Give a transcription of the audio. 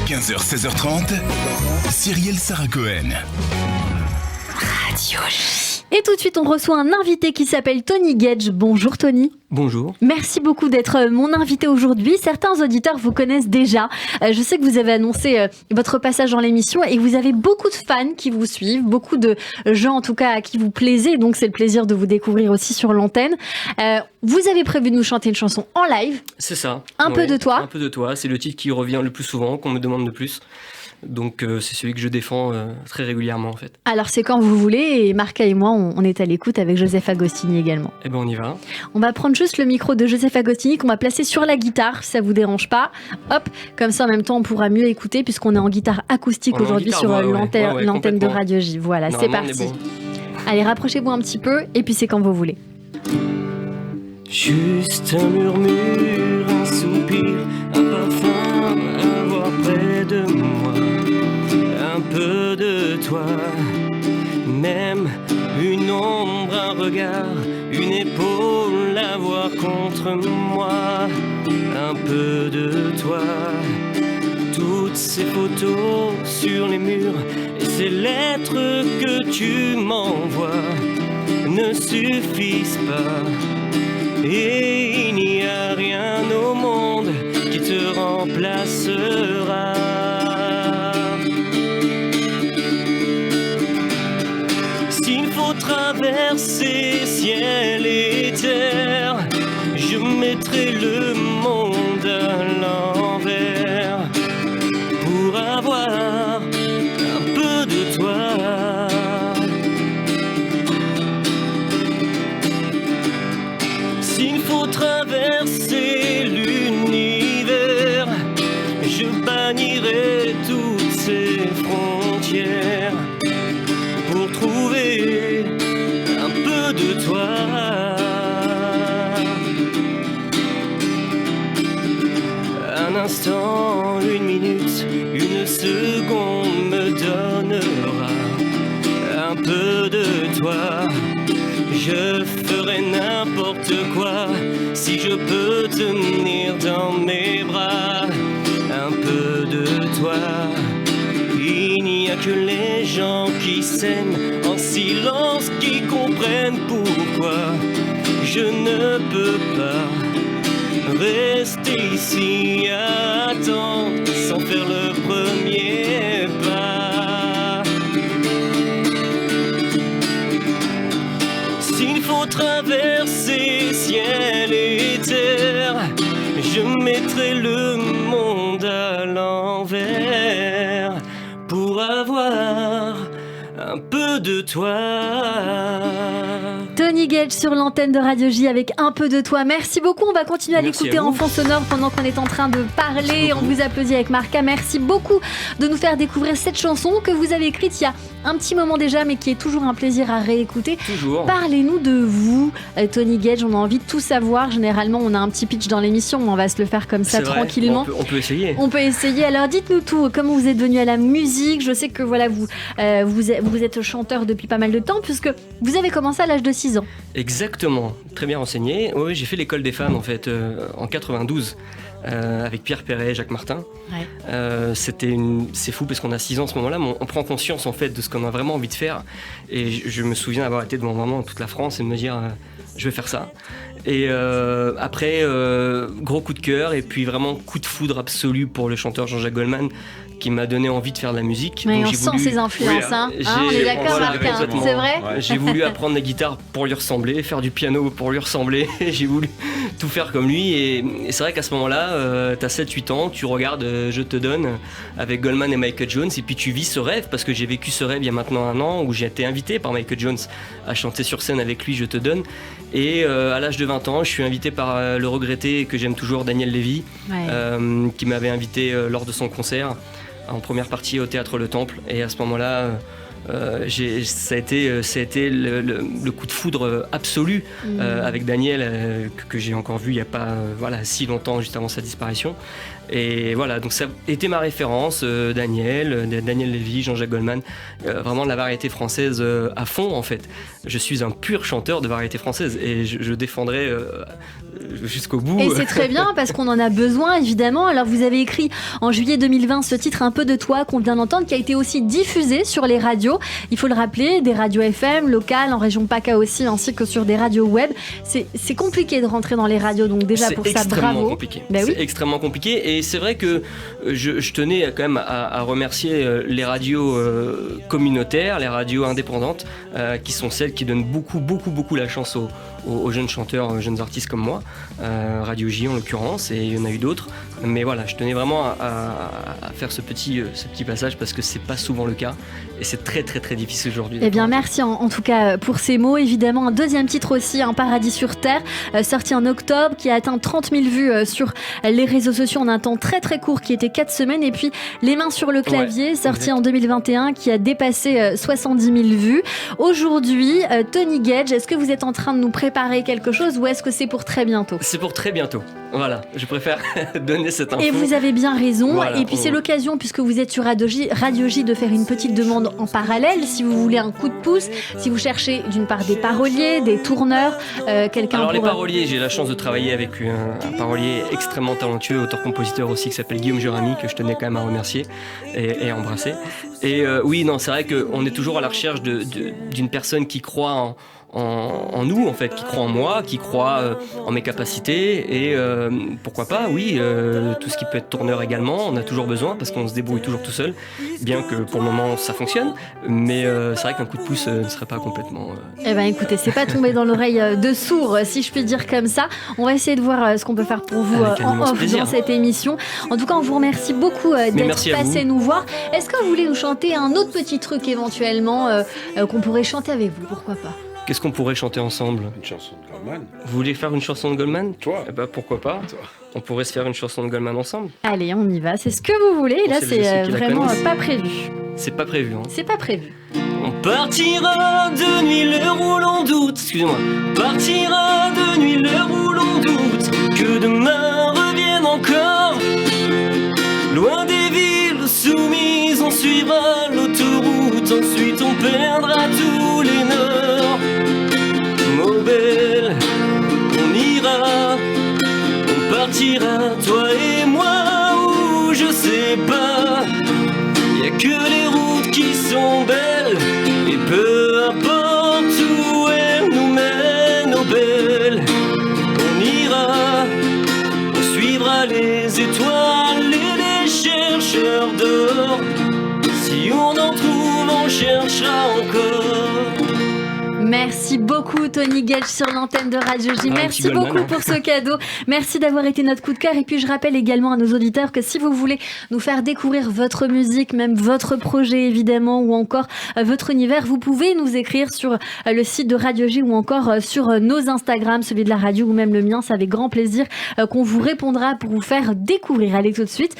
15h, 16h30, Cyrielle Sarah Cohen. Radio J. Et tout de suite, on reçoit un invité qui s'appelle Tony Gage. Bonjour Tony. Bonjour. Merci beaucoup d'être mon invité aujourd'hui. Certains auditeurs vous connaissent déjà. Je sais que vous avez annoncé votre passage dans l'émission et vous avez beaucoup de fans qui vous suivent, beaucoup de gens en tout cas à qui vous plaisez. Donc c'est le plaisir de vous découvrir aussi sur l'antenne. Vous avez prévu de nous chanter une chanson en live. C'est ça. Un peu de toi. Un peu de toi. C'est le titre qui revient le plus souvent, qu'on me demande le plus. Donc c'est celui que je défends très régulièrement en fait. Alors c'est quand vous voulez et Marca et moi on est à l'écoute avec Joseph Agostini également. Eh ben on y va. On va prendre juste le micro de Joseph Agostini qu'on va placer sur la guitare si ça vous dérange pas. Hop, comme ça en même temps on pourra mieux écouter puisqu'on est en guitare acoustique aujourd'hui sur l'antenne de Radio J. Voilà, c'est parti. Bon. Allez, rapprochez-vous un petit peu et puis c'est quand vous voulez. Juste un murmure, un soupir, un parfum à voir près de moi. Un peu de toi, même une ombre, un regard, une épaule à voir contre moi. Un peu de toi, toutes ces photos sur les murs et ces lettres que tu m'envoies ne suffisent pas. Et il n'y a rien au monde qui te remplacera. S'il faut traverser ciel et terre, je mettrai le monde à l'envers pour avoir un peu de toi. S'il faut traverser l'univers, je bannirai toutes ces frontières pour trouver un peu de toi. Un instant, une minute, une seconde me donnera un peu de toi. Je ferai n'importe quoi si je peux tenir dans mes bras un peu de toi. Il n'y a que les gens qui s'aiment en silence qui comprennent pourquoi je ne peux pas rester ici à attendre sans faire le premier pas. S'il faut traverser ciel et terre, je mettrai le monde à l'envers pour avoir un peu de toi. Tony Gage sur l'antenne de Radio J avec un peu de toi. Merci beaucoup. On va continuer à l'écouter en fond sonore pendant qu'on est en train de parler. On vous applaudit avec Marca. Merci beaucoup de nous faire découvrir cette chanson que vous avez écrite il y a un petit moment déjà, mais qui est toujours un plaisir à réécouter. Toujours. Parlez-nous de vous, Tony Gage. On a envie de tout savoir. Généralement, on a un petit pitch dans l'émission, mais on va se le faire comme ça tranquillement. On peut essayer. On peut essayer. Alors, dites-nous tout. Comment vous êtes venu à la musique ? Je sais que voilà, vous êtes chanteur depuis pas mal de temps, puisque vous avez commencé à l'âge de 6 ans. Exactement. Très bien renseigné. Oui, j'ai fait l'école des femmes en fait en 92. Avec Pierre Perret et Jacques Martin. Ouais. C'est fou parce qu'on a 6 ans à ce moment-là, mais on prend conscience en fait de ce qu'on a vraiment envie de faire. Et je me souviens avoir été devant vraiment toute la France et de me dire je vais faire ça. Et après, gros coup de cœur et puis vraiment coup de foudre absolu pour le chanteur Jean-Jacques Goldman qui m'a donné envie de faire de la musique. Oui, on sent ses influences, hein. On est d'accord, Martin, c'est vrai. Ouais. J'ai voulu apprendre la guitare pour lui ressembler, faire du piano pour lui ressembler. J'ai voulu tout faire comme lui. Et c'est vrai qu'à ce moment-là, t'as 7-8 ans, tu regardes Je te donne avec Goldman et Michael Jones, et puis tu vis ce rêve, parce que j'ai vécu ce rêve il y a maintenant 1 an, où j'ai été invité par Michael Jones à chanter sur scène avec lui Je te donne. Et à l'âge de 20 ans, je suis invité par le regretté que j'aime toujours, Daniel Lévy, qui m'avait invité lors de son concert en première partie au Théâtre Le Temple. Et à ce moment-là, ça a été le coup de foudre absolu avec Daniel, que j'ai encore vu il n'y a pas si longtemps, juste avant sa disparition. Et voilà, donc ça a été ma référence, Daniel Lévy, Jean-Jacques Goldman, vraiment de la variété française à fond en fait. Je suis un pur chanteur de variété française et je défendrai jusqu'au bout. Et c'est très bien parce qu'on en a besoin évidemment. Alors vous avez écrit en juillet 2020 ce titre Un peu de toi qu'on vient d'entendre, qui a été aussi diffusé sur les radios, il faut le rappeler, des radios FM locales, en région PACA aussi, ainsi que sur des radios web. C'est compliqué de rentrer dans les radios, donc déjà pour ça, bravo. Compliqué. Ben oui. C'est extrêmement compliqué et c'est vrai que je tenais quand même à remercier les radios communautaires, les radios indépendantes, qui sont celles qui donnent beaucoup la chance aux jeunes chanteurs, aux jeunes artistes comme moi, Radio J en l'occurrence, et il y en a eu d'autres. Mais voilà, je tenais vraiment à faire ce petit passage parce que c'est pas souvent le cas et c'est très difficile aujourd'hui. Eh bien merci en tout cas pour ces mots. Évidemment un deuxième titre aussi, Un paradis sur terre, sorti en octobre, qui a atteint 30 000 vues sur les réseaux sociaux en un temps très court qui était 4 semaines, et puis Les mains sur le clavier, sorti en 2021, qui a dépassé 70 000 vues. Aujourd'hui, Tony Gage, est-ce que vous êtes en train de nous préparer quelque chose ou est-ce que c'est pour très bientôt ? C'est pour très bientôt. Voilà, je préfère donner cette info. Et vous avez bien raison. Voilà, et puis c'est l'occasion, puisque vous êtes sur Radio J, de faire une petite demande en parallèle. Si vous voulez un coup de pouce, si vous cherchez d'une part des paroliers, des tourneurs, quelqu'un Alors pour... les paroliers, j'ai la chance de travailler avec un parolier extrêmement talentueux, auteur-compositeur aussi, qui s'appelle Guillaume Jurami, que je tenais quand même à remercier et embrasser. Et oui, non, c'est vrai qu'on est toujours à la recherche d'une personne qui croit en nous en fait, qui croit en moi, qui croit en mes capacités et pourquoi pas, oui, tout ce qui peut être tourneur également, on a toujours besoin parce qu'on se débrouille toujours tout seul, bien que pour le moment ça fonctionne, mais c'est vrai qu'un coup de pouce ne serait pas complètement... Eh ben écoutez, c'est pas tombé dans l'oreille de sourd, si je puis dire comme ça. On va essayer de voir ce qu'on peut faire pour vous en off dans cette émission. En tout cas, on vous remercie beaucoup d'être passé nous voir. Est-ce que vous voulez nous chanter un autre petit truc éventuellement qu'on pourrait chanter avec vous, pourquoi pas ? Qu'est-ce qu'on pourrait chanter ensemble ? Une chanson de Goldman. Vous voulez faire une chanson de Goldman ? Toi. Eh ben pourquoi pas ? Toi. On pourrait se faire une chanson de Goldman ensemble. Allez, on y va, c'est ce que vous voulez. Là, c'est vraiment pas prévu. C'est pas prévu, hein. C'est pas prévu. On partira de nuit l'heure où l'on doute, excusez-moi. Partira de nuit l'heure où l'on doute que demain revienne encore. Loin des villes soumises, on suivra l'autoroute, ensuite on perdra tous les nord. Mon belle, on ira, on partira, toi et moi, où je sais pas. Y'a que les routes qui sont belles, et peu importe où elles nous mènent, oh belle. On ira, on suivra les étoiles et les chercheurs d'or. Si on en trouve, on cherchera encore. Merci beaucoup Tony Gage sur l'antenne de Radio J. Merci beaucoup pour ce cadeau. Merci d'avoir été notre coup de cœur. Et puis je rappelle également à nos auditeurs que si vous voulez nous faire découvrir votre musique, même votre projet évidemment, ou encore votre univers, vous pouvez nous écrire sur le site de Radio J ou encore sur nos Instagram, celui de la radio ou même le mien. C'est avec grand plaisir qu'on vous répondra pour vous faire découvrir. Allez tout de suite,